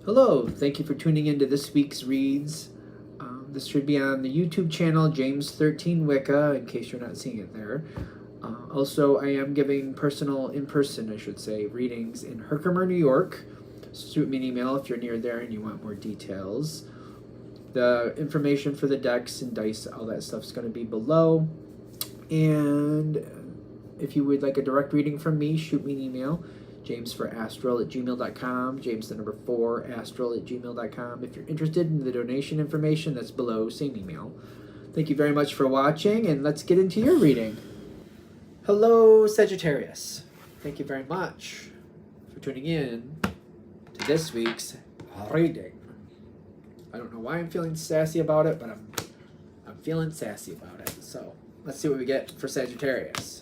Hello, thank you for tuning into this week's reads. This should be on the YouTube channel James13 Wicca, in case you're not seeing it there. Also, I am giving in-person, I should say, readings in Herkimer, New York. Shoot me an email if you're near there and you want more details. The information for the decks and dice, all that stuff is going to be below. And if you would like a direct reading from me, shoot me an email. James4astral@gmail.com, James4astral@gmail.com. If you're interested in the donation information, that's below, same email. Thank you very much for watching, and let's get into your reading. Hello, Sagittarius. Thank you very much for tuning in to this week's reading. I don't know why I'm feeling sassy about it, but I'm feeling sassy about it. So let's see what we get for Sagittarius.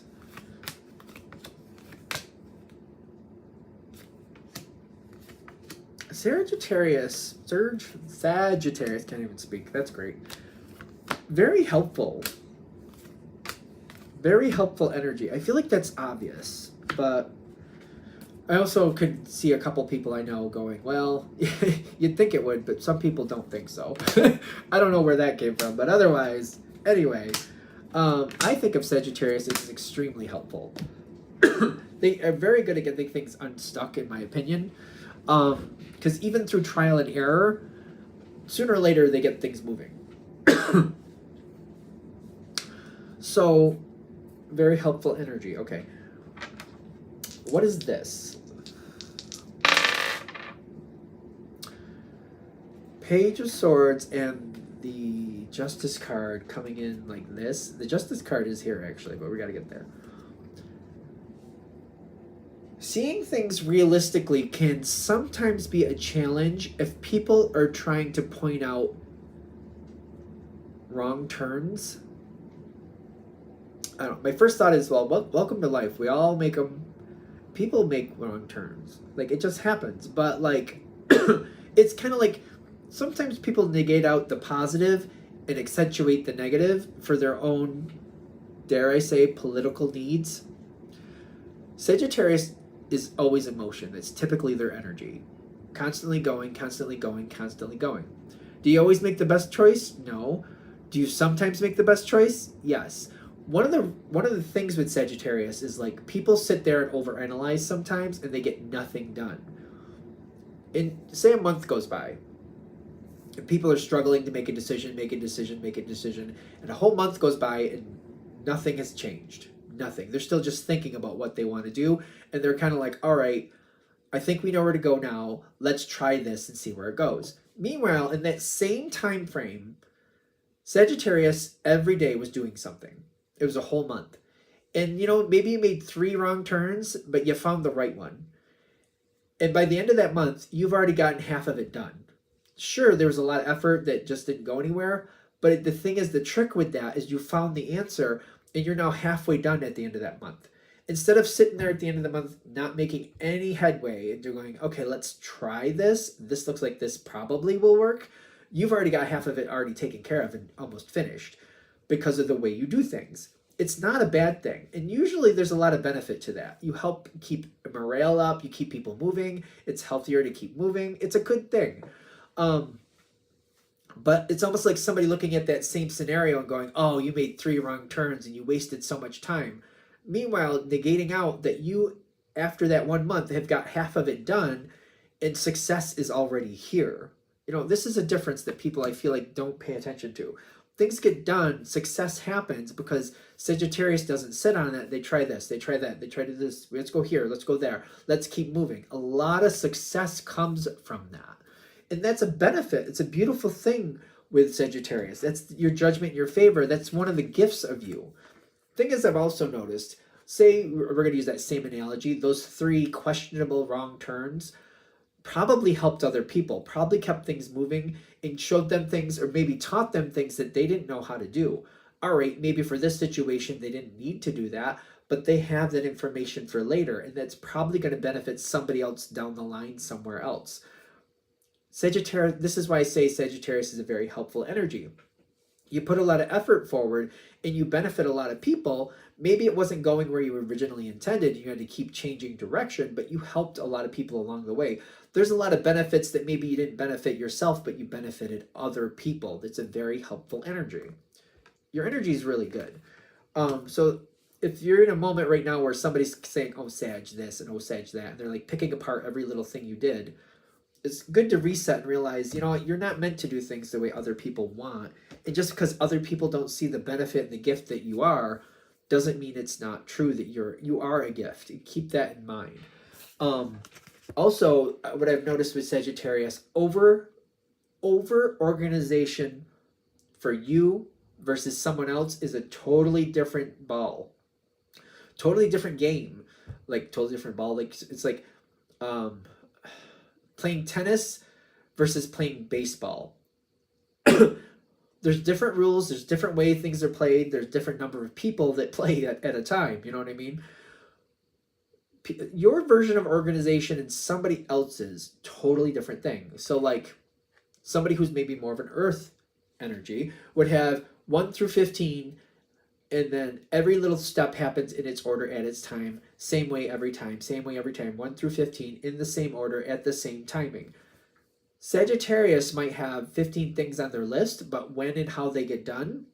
Sagittarius, can't even speak. That's great. Very helpful. Very helpful energy. I feel like that's obvious, but I also could see a couple people I know going, well, you'd think it would, but some people don't think so. I don't know where that came from, but otherwise, anyway, I think of Sagittarius as extremely helpful. They are very good at getting things unstuck, in my opinion. Because even through trial and error, sooner or later they get things moving. So, very helpful energy. Okay. What is this? Page of Swords and the Justice card coming in like this. The Justice card is here, actually, but we got to get there. Seeing things realistically can sometimes be a challenge if people are trying to point out wrong turns. I don't know. My first thought is, well, welcome to life. We all make them. People make wrong turns. Like, it just happens. But, like, it's kind of like sometimes people negate out the positive and accentuate the negative for their own, dare I say, political needs. Sagittarius is always in motion. It's typically their energy. Constantly going, constantly going, constantly going. Do you always make the best choice? No. Do you sometimes make the best choice? Yes. One of the things with Sagittarius is, like, people sit there and overanalyze sometimes and they get nothing done. And say a month goes by and people are struggling to make a decision, and a whole month goes by and nothing has changed. Nothing. They're still just thinking about what they want to do, and they're kind of like, all right, I think we know where to go now. Let's try this and see where it goes. Meanwhile, in that same time frame, Sagittarius every day was doing something. It was a whole month. And, you know, maybe you made 3 wrong turns, but you found the right one. And by the end of that month, you've already gotten half of it done. Sure, there was a lot of effort that just didn't go anywhere, but the thing is, the trick with that is you found the answer, and you're now halfway done at the end of that month. Instead of sitting there at the end of the month not making any headway and you're going, okay, let's try this. This looks like this probably will work. You've already got half of it already taken care of and almost finished because of the way you do things. It's not a bad thing. And usually there's a lot of benefit to that. You help keep morale up. You keep people moving. It's healthier to keep moving. It's a good thing. But it's almost like somebody looking at that same scenario and going, oh, you made 3 wrong turns and you wasted so much time. Meanwhile, negating out that you, after that 1 month, have got half of it done and success is already here. You know, this is a difference that people, I feel like, don't pay attention to. Things get done, success happens because Sagittarius doesn't sit on it. They try this, they try that, they try to this. Let's go here, let's go there. Let's keep moving. A lot of success comes from that. And that's a benefit. It's a beautiful thing with Sagittarius. That's your judgment in your favor. That's one of the gifts of you. Thing is, I've also noticed, say we're going to use that same analogy, those 3 questionable wrong turns probably helped other people, probably kept things moving and showed them things, or maybe taught them things that they didn't know how to do. All right, maybe for this situation, they didn't need to do that, but they have that information for later, and that's probably going to benefit somebody else down the line somewhere else. Sagittarius, this is why I say Sagittarius is a very helpful energy. you put a lot of effort forward and you benefit a lot of people. Maybe it wasn't going where you originally intended. You had to keep changing direction, but you helped a lot of people along the way. There's a lot of benefits that maybe you didn't benefit yourself, but you benefited other people. That's a very helpful energy. Your energy is really good. So if you're in a moment right now where somebody's saying, oh, Sag this and oh, Sag that, and they're like picking apart every little thing you did, it's good to reset and realize, you know what, you're not meant to do things the way other people want. And just because other people don't see the benefit and the gift that you are, doesn't mean it's not true that you are a gift. Keep that in mind. Also, what I've noticed with Sagittarius, over organization for you versus someone else is a totally different ball. Totally different game. Like, totally different ball. Like, it's like playing tennis versus playing baseball. There's different rules. There's different way things are played. There's different number of people that play at a time. You know what I mean? Your version of organization and somebody else's, totally different thing. So like somebody who's maybe more of an earth energy would have 1 through 15, and then every little step happens in its order at its time, same way every time, 1 through 15 in the same order at the same timing. Sagittarius might have 15 things on their list, but when and how they get done,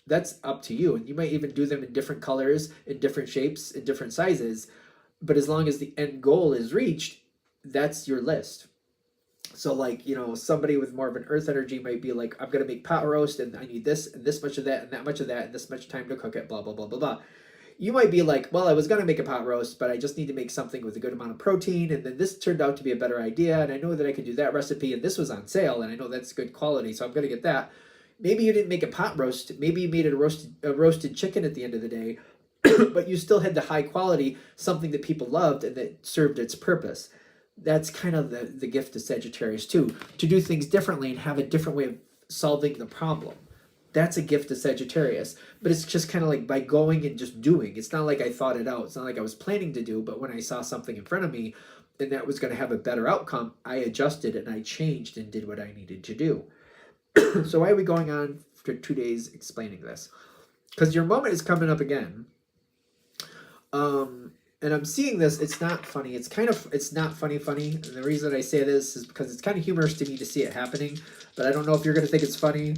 that's up to you. And you might even do them in different colors, in different shapes, in different sizes. But as long as the end goal is reached, that's your list. So like, you know, somebody with more of an earth energy might be like, I'm going to make pot roast and I need this and this much of that and that much of that and this much time to cook it, blah, blah, blah, blah, blah. You might be like, well, I was going to make a pot roast, but I just need to make something with a good amount of protein. And then this turned out to be a better idea. And I know that I could do that recipe and this was on sale and I know that's good quality. So I'm going to get that. Maybe you didn't make a pot roast. Maybe you made it a roasted chicken at the end of the day, but you still had the high quality, something that people loved and that served its purpose. That's kind of the gift of Sagittarius too, to do things differently and have a different way of solving the problem. That's a gift of Sagittarius, but it's just kind of like by going and just doing. It's not like I thought it out. It's not like I was planning to do, but when I saw something in front of me and that was going to have a better outcome, I adjusted and I changed and did what I needed to do. So why are we going on for 2 days explaining this? Because your moment is coming up again. And I'm seeing this, it's not funny. It's not funny. And the reason I say this is because it's kind of humorous to me to see it happening, but I don't know if you're going to think it's funny.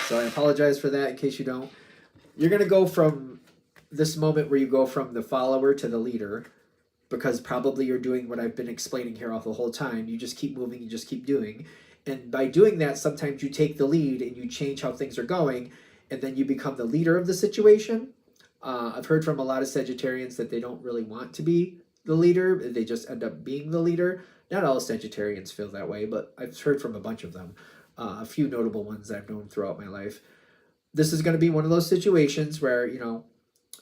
So I apologize for that in case you don't. You're going to go from this moment where you go from the follower to the leader, because probably you're doing what I've been explaining here all the whole time. You just keep moving, you just keep doing. And by doing that, sometimes you take the lead and you change how things are going, and then you become the leader of the situation. I've heard from a lot of Sagittarians that they don't really want to be the leader. They just end up being the leader. Not all Sagittarians feel that way, but I've heard from a bunch of them. A few notable ones I've known throughout my life. This is going to be one of those situations where, you know,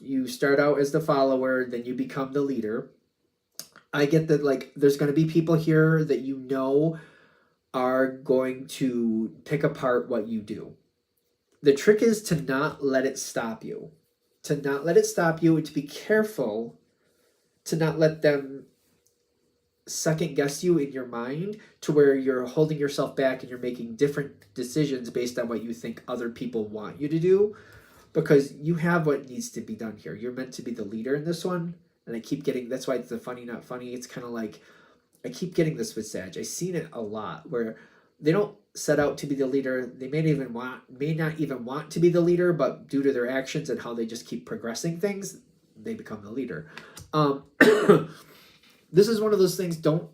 you start out as the follower, then you become the leader. I get that, like, there's going to be people here that you know are going to pick apart what you do. The trick is to not let it stop you. To not let it stop you, and to be careful to not let them second guess you in your mind to where you're holding yourself back and you're making different decisions based on what you think other people want you to do, because you have what needs to be done here. You're meant to be the leader in this one. And I keep getting, that's why it's the funny, not funny. It's kind of like, I keep getting this with Sag. I've seen it a lot where they don't set out to be the leader. They may not even want to be the leader, but due to their actions and how they just keep progressing things, they become the leader. This is one of those things, don't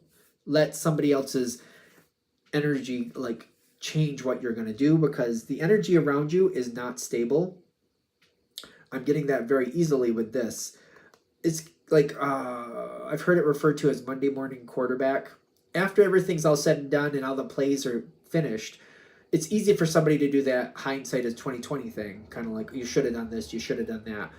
let somebody else's energy like change what you're going to do, because the energy around you is not stable. I'm getting that very easily with this. It's like, I've heard it referred to as Monday morning quarterback. After everything's all said and done and all the plays are finished, it's easy for somebody to do that hindsight is 2020 thing. Kind of like, you should have done this, you should have done that.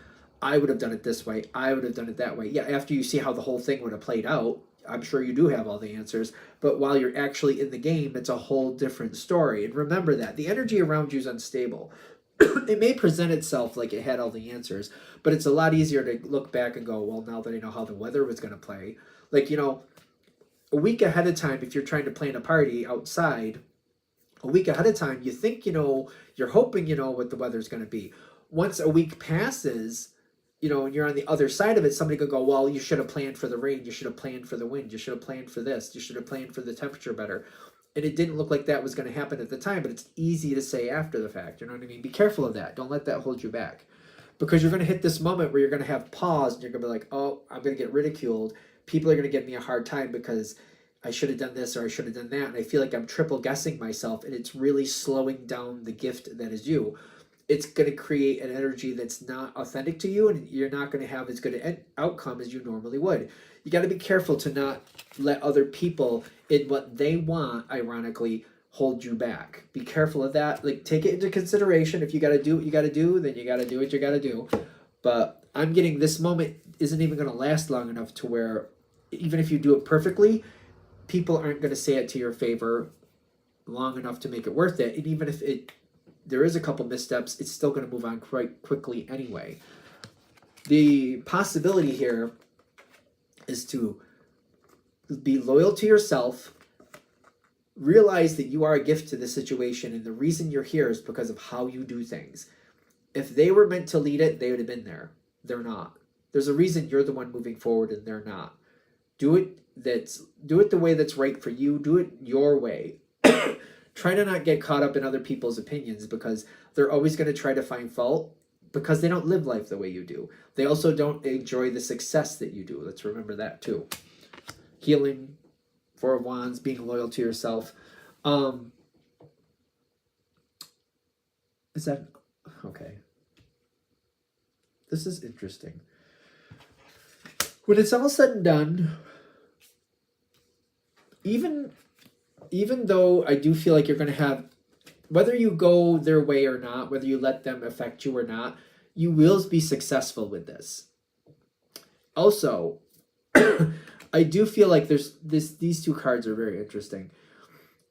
I would have done it this way. I would have done it that way. Yeah, after you see how the whole thing would have played out, I'm sure you do have all the answers. But while you're actually in the game, it's a whole different story. And remember that. The energy around you is unstable. It may present itself like it had all the answers, but it's a lot easier to look back and go, well, now that I know how the weather was going to play. Like, you know, a week ahead of time, if you're trying to plan a party outside, a week ahead of time, you think you know, you're hoping you know what the weather's going to be. Once a week passes, you know, and you're on the other side of it, somebody could go, well, you should have planned for the rain, you should have planned for the wind, you should have planned for this, you should have planned for the temperature better. And it didn't look like that was going to happen at the time, but it's easy to say after the fact. You know what I mean? Be careful of that. Don't let that hold you back. Because you're going to hit this moment where you're going to have pause and you're going to be like, oh, I'm going to get ridiculed. People are going to give me a hard time because I should have done this or I should have done that. And I feel like I'm triple guessing myself, and it's really slowing down the gift that is you. It's going to create an energy that's not authentic to you, and you're not going to have as good an outcome as you normally would. You got to be careful to not let other people in what they want, ironically, hold you back. Be careful of that. Like, take it into consideration. If you got to do what you got to do, then you got to do what you got to do. But I'm getting this moment isn't even going to last long enough to where even if you do it perfectly, people aren't going to say it to your favor long enough to make it worth it. And even if there is a couple missteps, it's still going to move on quite quickly anyway. The possibility here is to be loyal to yourself, realize that you are a gift to the situation, and the reason you're here is because of how you do things. If they were meant to lead it, they would have been there. They're not. There's a reason you're the one moving forward and they're not. Do it the way that's right for you. Do it your way. Try to not get caught up in other people's opinions, because they're always going to try to find fault because they don't live life the way you do. They also don't enjoy the success that you do. Let's remember that too. Healing, Four of Wands, being loyal to yourself. Is that okay? This is interesting. When it's all said and done, even though I do feel like you're going to have, whether you go their way or not, whether you let them affect you or not, you will be successful with this. Also, I do feel like these two cards are very interesting.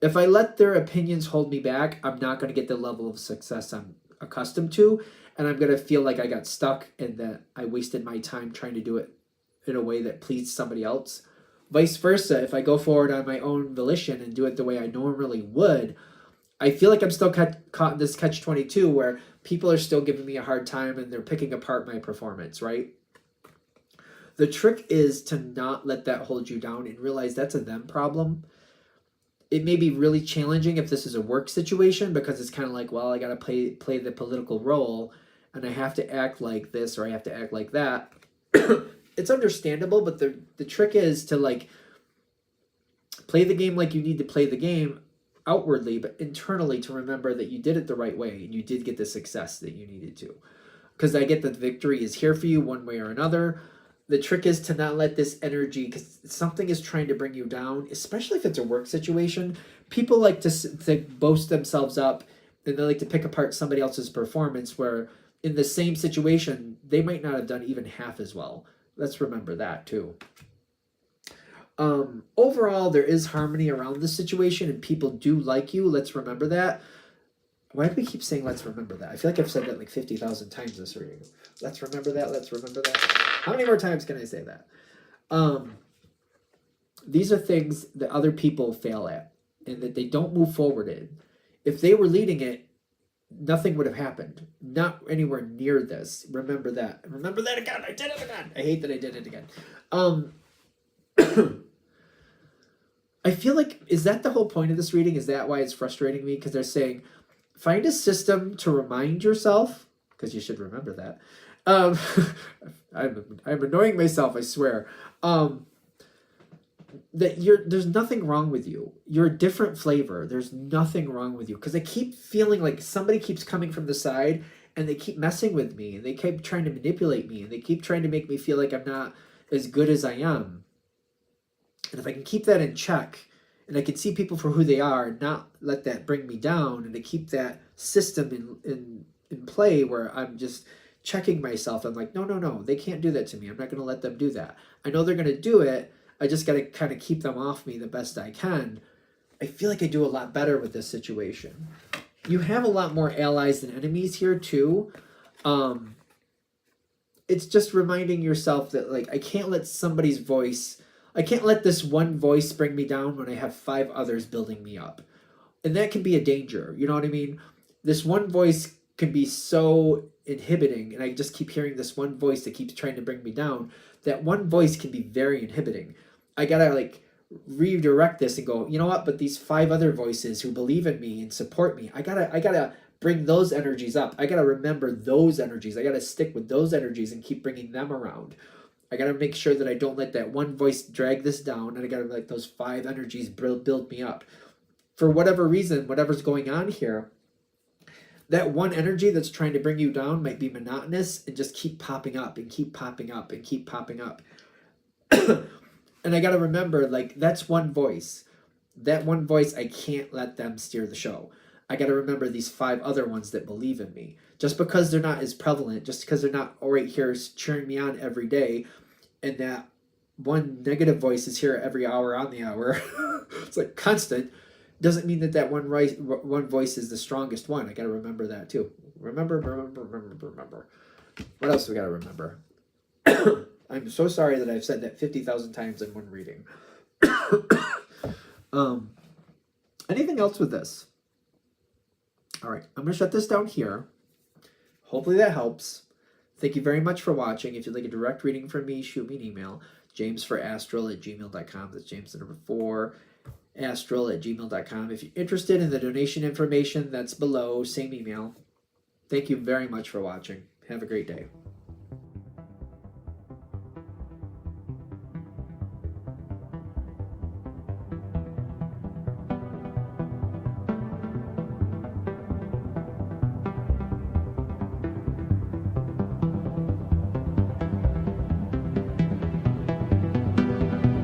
If I let their opinions hold me back, I'm not going to get the level of success I'm accustomed to, and I'm going to feel like I got stuck and that I wasted my time trying to do it in a way that pleased somebody else. Vice versa, if I go forward on my own volition and do it the way I normally would, I feel like I'm still caught in this catch-22 where people are still giving me a hard time and they're picking apart my performance, right? The trick is to not let that hold you down and realize that's a them problem. It may be really challenging if this is a work situation, because it's kind of like, well, I got to play the political role and I have to act like this or I have to act like that. It's understandable, but the trick is to like play the game like you need to play the game outwardly, but internally to remember that you did it the right way and you did get the success that you needed to. Because I get that the victory is here for you one way or another. The trick is to not let this energy, because something is trying to bring you down, especially if it's a work situation. People like to boast themselves up, and they like to pick apart somebody else's performance, where in the same situation, they might not have done even half as well. Let's remember that too. Overall, there is harmony around this situation, and people do like you. Let's remember that. Why do we keep saying let's remember that? I feel like I've said that like 50,000 times this reading. Let's remember that. Let's remember that. How many more times can I say that? These are things that other people fail at and that they don't move forward in. If they were leading it, nothing would have happened. Not anywhere near this. Remember that. Remember that again. I did it again. I hate that I did it again. I feel like, is that the whole point of this reading? Is that why it's frustrating me? Because they're saying, find a system to remind yourself, because you should remember that. I'm annoying myself, I swear. That there's nothing wrong with you. You're a different flavor. There's nothing wrong with you. Because I keep feeling like somebody keeps coming from the side and they keep messing with me and they keep trying to manipulate me and they keep trying to make me feel like I'm not as good as I am. And if I can keep that in check and I can see people for who they are and not let that bring me down, and to keep that system in play where I'm just checking myself, I'm like, no, they can't do that to me. I'm not going to let them do that. I know they're going to do it. I just got to kind of keep them off me the best I can. I feel like I do a lot better with this situation. You have a lot more allies than enemies here too. It's just reminding yourself that like, I can't let this one voice bring me down when I have 5 others building me up. And that can be a danger. You know what I mean? This one voice can be so inhibiting, and I just keep hearing this one voice that keeps trying to bring me down. That one voice can be very inhibiting. I gotta like redirect this and go, you know what? But these 5 other voices who believe in me and support me, I gotta bring those energies up. I gotta remember those energies. I gotta stick with those energies and keep bringing them around. I gotta make sure that I don't let that one voice drag this down, and I gotta let those 5 energies build me up. For whatever reason, whatever's going on here, that one energy that's trying to bring you down might be monotonous and just keep popping up and keep popping up and keep popping up. And I got to remember, like, that's one voice. That one voice, I can't let them steer the show. I got to remember these 5 other ones that believe in me. Just because they're not as prevalent, just because they're not right here cheering me on every day, and that one negative voice is here every hour on the hour, it's like constant, doesn't mean that one voice is the strongest one. I got to remember that too. Remember. What else do we got to remember? I'm so sorry that I've said that 50,000 times in one reading. Anything else with this? All right, I'm going to shut this down here. Hopefully that helps. Thank you very much for watching. If you'd like a direct reading from me, shoot me an email. jamesforastral@gmail.com. That's James the number 4. astral@gmail.com. If you're interested in the donation information, that's below. Same email. Thank you very much for watching. Have a great day.